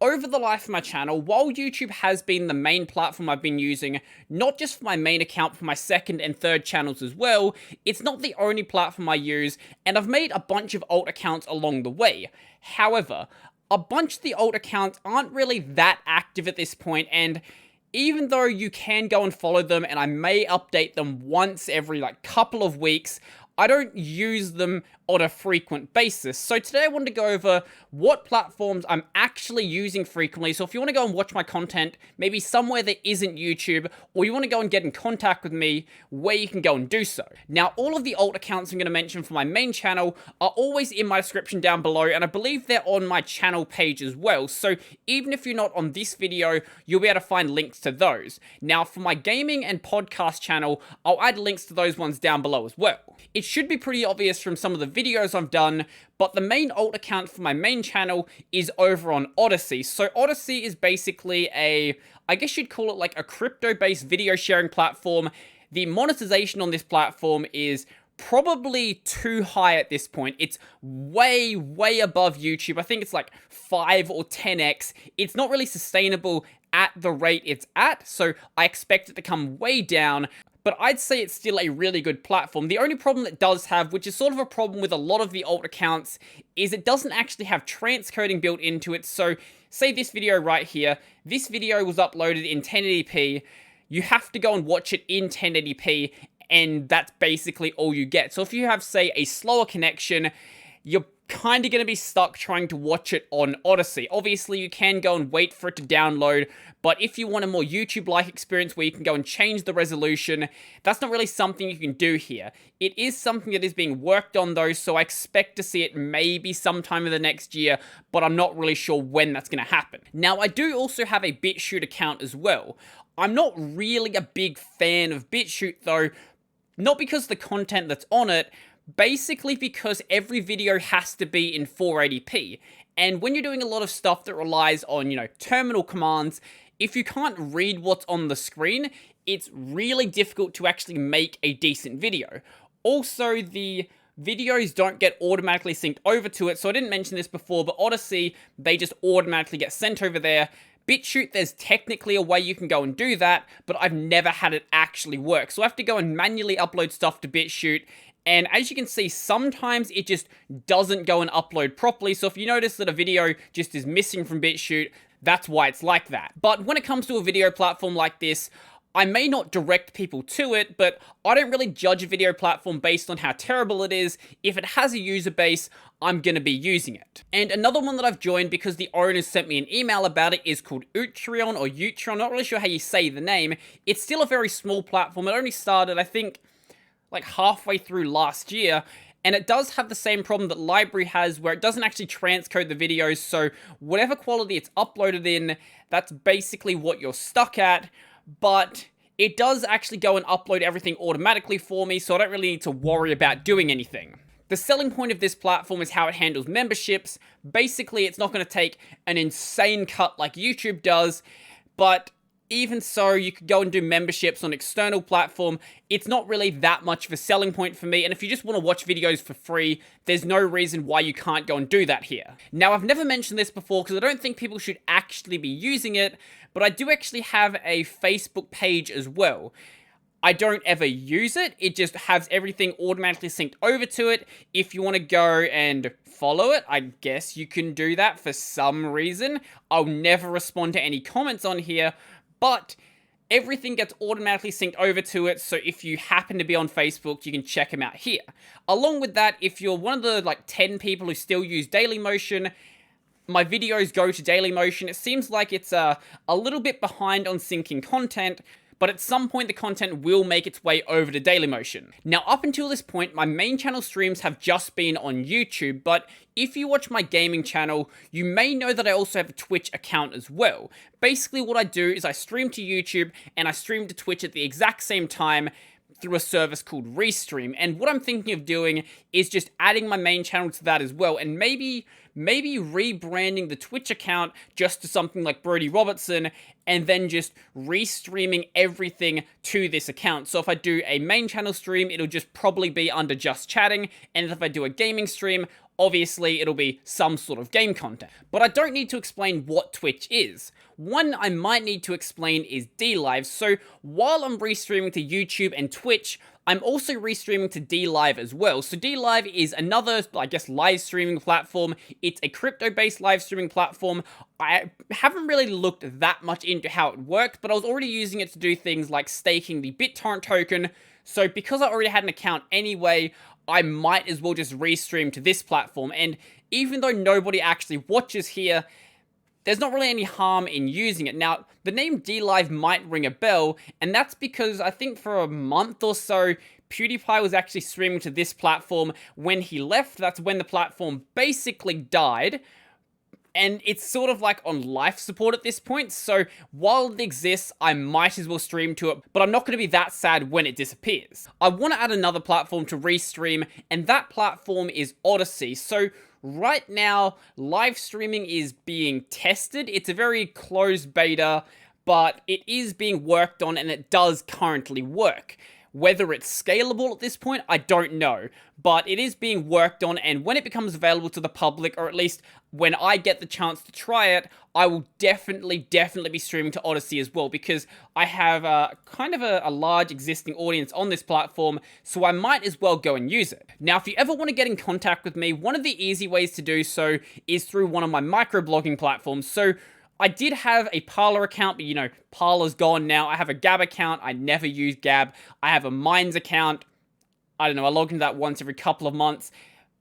over the life of my channel, while YouTube has been the main platform I've been using, not just for my main account, for my second and third channels as well, it's not the only platform I use, and I've made a bunch of alt accounts along the way. However, a bunch of the alt accounts aren't really that active at this point, and even though you can go and follow them, and I may update them once every couple of weeks, I don't use them on a frequent basis. So today I wanted to go over what platforms I'm actually using frequently. So if you want to go and watch my content, maybe somewhere that isn't YouTube, or you want to go and get in contact with me, where you can go and do so. Now, all of the alt accounts I'm going to mention for my main channel are always in my description down below, and I believe they're on my channel page as well. So even if you're not on this video, you'll be able to find links to those. Now, for my gaming and podcast channel, I'll add links to those ones down below as well. It should be pretty obvious from some of the videos I've done, but the main alt account for my main channel is over on Odyssey. So Odyssey is basically I guess you'd call it like a crypto-based video sharing platform. The monetization on this platform is probably too high at this point. It's way, way above YouTube. I think it's like 5 or 10x. It's not really sustainable at the rate it's at, so I expect it to come way down. But I'd say it's still a really good platform. The only problem it does have, which is sort of a problem with a lot of the alt accounts, is it doesn't actually have transcoding built into it. So, say this video right here, this video was uploaded in 1080p, you have to go and watch it in 1080p, and that's basically all you get. So if you have, say, a slower connection, you're kind of going to be stuck trying to watch it on Odyssey. Obviously, you can go and wait for it to download, but if you want a more YouTube-like experience where you can go and change the resolution, that's not really something you can do here. It is something that is being worked on though, so I expect to see it maybe sometime in the next year, but I'm not really sure when that's going to happen. Now, I do also have a BitShoot account as well. I'm not really a big fan of BitShoot though, not because of the content that's on it, basically because every video has to be in 480p. And when you're doing a lot of stuff that relies on, terminal commands, if you can't read what's on the screen, it's really difficult to actually make a decent video. Also, the videos don't get automatically synced over to it. So I didn't mention this before, but Odyssey, they just automatically get sent over there. BitShoot, there's technically a way you can go and do that, but I've never had it actually work. So I have to go and manually upload stuff to BitShoot. And as you can see, sometimes it just doesn't go and upload properly. So if you notice that a video just is missing from BitShoot, that's why it's like that. But when it comes to a video platform like this, I may not direct people to it, but I don't really judge a video platform based on how terrible it is. If it has a user base, I'm going to be using it. And another one that I've joined because the owners sent me an email about it is called Utron or Utron. Not really sure how you say the name. It's still a very small platform. It only started, I think, like halfway through last year, and it does have the same problem that Library has where it doesn't actually transcode the videos, so whatever quality it's uploaded in, that's basically what you're stuck at, but it does actually go and upload everything automatically for me, so I don't really need to worry about doing anything. The selling point of this platform is how it handles memberships. Basically, it's not going to take an insane cut like YouTube does, but even so, you could go and do memberships on external platform. It's not really that much of a selling point for me, and if you just want to watch videos for free, there's no reason why you can't go and do that here. Now, I've never mentioned this before because I don't think people should actually be using it, but I do actually have a Facebook page as well. I don't ever use it, it just has everything automatically synced over to it. If you want to go and follow it, I guess you can do that for some reason. I'll never respond to any comments on here, but everything gets automatically synced over to it, so if you happen to be on Facebook, you can check them out here. Along with that, if you're one of the 10 people who still use Dailymotion, my videos go to Dailymotion. It seems like it's a little bit behind on syncing content, but at some point the content will make its way over to Dailymotion. Now, up until this point, my main channel streams have just been on YouTube, but if you watch my gaming channel, you may know that I also have a Twitch account as well. Basically, what I do is I stream to YouTube and I stream to Twitch at the exact same time through a service called Restream, and what I'm thinking of doing is just adding my main channel to that as well, and maybe rebranding the Twitch account just to something like Brodie Robertson, and then just restreaming everything to this account. So if I do a main channel stream, it'll just probably be under just chatting, and if I do a gaming stream, Obviously, it'll be some sort of game content. But I don't need to explain what Twitch is. One I might need to explain is DLive. So while I'm restreaming to YouTube and Twitch, I'm also restreaming to DLive as well. So DLive is another, I guess, live streaming platform. It's a crypto-based live streaming platform. I haven't really looked that much into how it worked, but I was already using it to do things like staking the BitTorrent token. So because I already had an account anyway, I might as well just restream to this platform. And even though nobody actually watches here, there's not really any harm in using it. Now, the name DLive might ring a bell, and that's because I think for a month or so, PewDiePie was actually streaming to this platform. When he left, that's when the platform basically died, and it's sort of like on life support at this point, so while it exists, I might as well stream to it, but I'm not going to be that sad when it disappears. I want to add another platform to restream, and that platform is Odyssey. So right now, live streaming is being tested. It's a very closed beta, but it is being worked on, and it does currently work. Whether it's scalable at this point, I don't know, but it is being worked on, and when it becomes available to the public, or at least when I get the chance to try it, I will definitely be streaming to Odyssey as well, because I have kind of a large existing audience on this platform, so I might as well go and use it. Now, if you ever want to get in contact with me, one of the easy ways to do so is through one of my microblogging platforms. So I did have a Parler account, but you know, Parler's gone now. I have a Gab account. I never use Gab. I have a Minds account. I don't know, I log into that once every couple of months.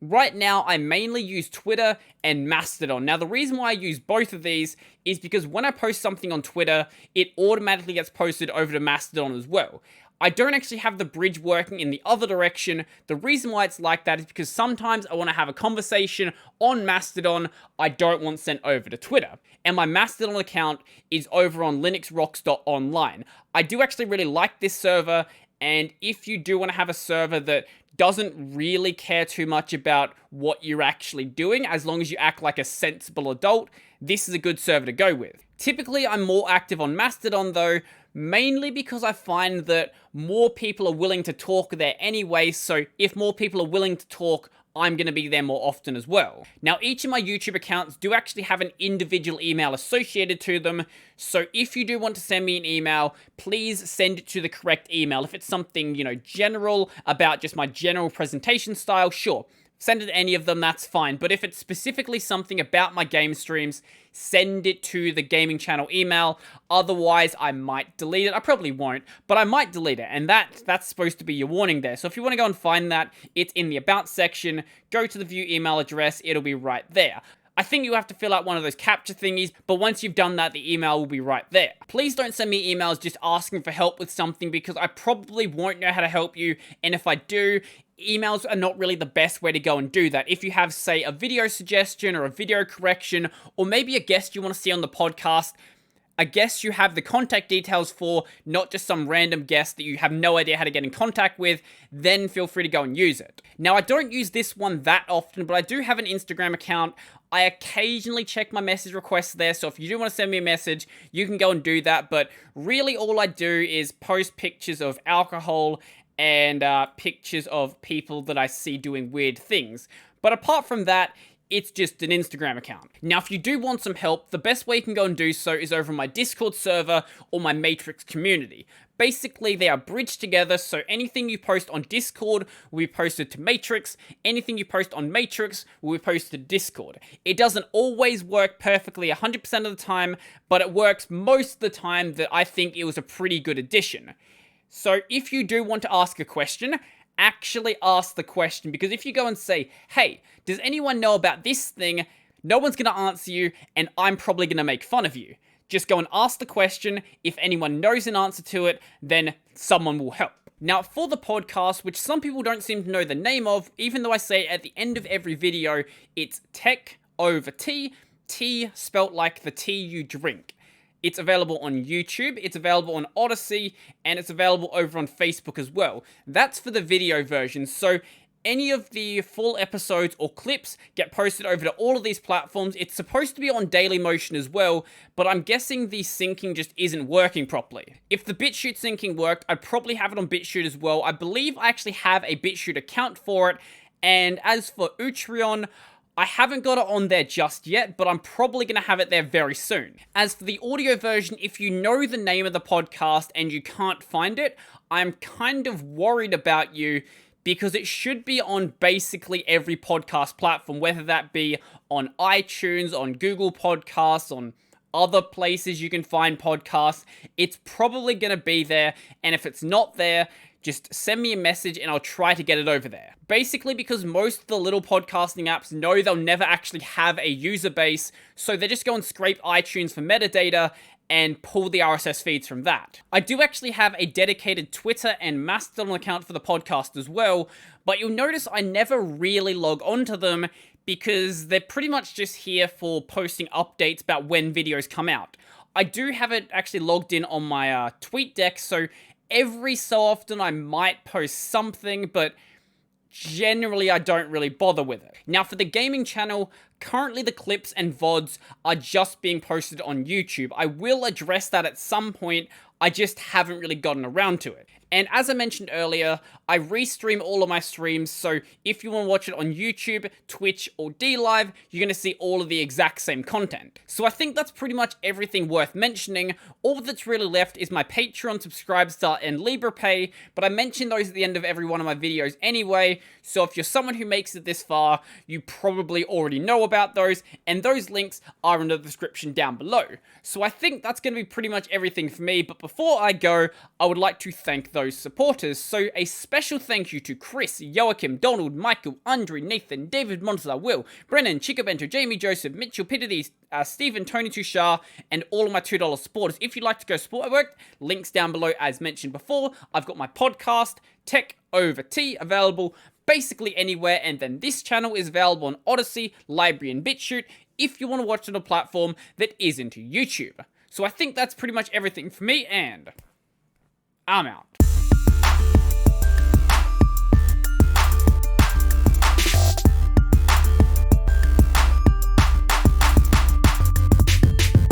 Right now, I mainly use Twitter and Mastodon. Now, the reason why I use both of these is because when I post something on Twitter, it automatically gets posted over to Mastodon as well. I don't actually have the bridge working in the other direction. The reason why it's like that is because sometimes I want to have a conversation on Mastodon I don't want sent over to Twitter. And my Mastodon account is over on linuxrocks.online. I do actually really like this server, and if you do want to have a server that doesn't really care too much about what you're actually doing, as long as you act like a sensible adult, this is a good server to go with. Typically, I'm more active on Mastodon though, mainly because I find that more people are willing to talk there anyway, so if more people are willing to talk, I'm going to be there more often as well. Now, each of my YouTube accounts do actually have an individual email associated to them, so if you do want to send me an email, please send it to the correct email. If it's something, you know, general about just my general presentation style, sure, send it to any of them, that's fine. But if it's specifically something about my game streams, send it to the gaming channel email. Otherwise, I might delete it. I probably won't, but I might delete it. And that's supposed to be your warning there. So if you want to go and find that, it's in the About section. Go to the view email address. It'll be right there. I think you have to fill out one of those captcha thingies, but once you've done that, the email will be right there. Please don't send me emails just asking for help with something, because I probably won't know how to help you, and if I do, emails are not really the best way to go and do that. If you have, say, a video suggestion or a video correction, or maybe a guest you want to see on the podcast, a guest you have the contact details for, not just some random guest that you have no idea how to get in contact with, then feel free to go and use it. Now, I don't use this one that often, but I do have an Instagram account. I occasionally check my message requests there, so if you do want to send me a message, you can go and do that, but really all I do is post pictures of alcohol and pictures of people that I see doing weird things. But apart from that, it's just an Instagram account. Now, if you do want some help, the best way you can go and do so is over my Discord server or my Matrix community. Basically, they are bridged together, so anything you post on Discord will be posted to Matrix, anything you post on Matrix will be posted to Discord. It doesn't always work perfectly 100% of the time, but it works most of the time that I think it was a pretty good addition. So if you do want to ask a question, actually ask the question, because if you go and say, hey, does anyone know about this thing? No one's going to answer you, and I'm probably going to make fun of you. Just go and ask the question. If anyone knows an answer to it, then someone will help. Now, for the podcast, which some people don't seem to know the name of, even though I say at the end of every video, it's Tech over Tea, tea spelt like the tea you drink. It's available on YouTube, it's available on Odyssey, and it's available over on Facebook as well. That's for the video version, so any of the full episodes or clips get posted over to all of these platforms. It's supposed to be on Dailymotion as well, but I'm guessing the syncing just isn't working properly. If the BitShoot syncing worked, I'd probably have it on BitShoot as well. I believe I actually have a BitShoot account for it, And as for Utron, I haven't got it on there just yet, but I'm probably going to have it there very soon. As for the audio version, if you know the name of the podcast and you can't find it, I'm kind of worried about you, because it should be on basically every podcast platform, whether that be on iTunes, on Google Podcasts, on other places you can find podcasts. It's probably going to be there, and if it's not there, just send me a message and I'll try to get it over there. Basically because most of the little podcasting apps know they'll never actually have a user base, so they just go and scrape iTunes for metadata and pull the RSS feeds from that. I do actually have a dedicated Twitter and Mastodon account for the podcast as well, but you'll notice I never really log onto them because they're pretty much just here for posting updates about when videos come out. I do have it actually logged in on my TweetDeck, so every so often I might post something, but generally I don't really bother with it. Now for the gaming channel, currently the clips and VODs are just being posted on YouTube. I will address that at some point, I just haven't really gotten around to it. And as I mentioned earlier, I restream all of my streams, so if you want to watch it on YouTube, Twitch, or DLive, you're going to see all of the exact same content. So I think that's pretty much everything worth mentioning. All that's really left is my Patreon, Subscribestar, and LibrePay, but I mention those at the end of every one of my videos anyway, so if you're someone who makes it this far, you probably already know about those, and those links are in the description down below. So I think that's going to be pretty much everything for me, but before I go, I would like to thank those supporters. So a special thank you to Chris, Joachim, Donald, Michael, Andre, Nathan, David Monza, Will, Brennan, Chicobento, Jamie Joseph, Mitchell Pittides, Stephen, Tony Tushar, and all of my $2 supporters. If you'd like to go support my work, links down below as mentioned before. I've got my podcast, Tech Over Tea, available basically anywhere, and then this channel is available on Odyssey, Library, and BitShoot if you want to watch on a platform that isn't YouTube. So I think that's pretty much everything for me, and I'm out.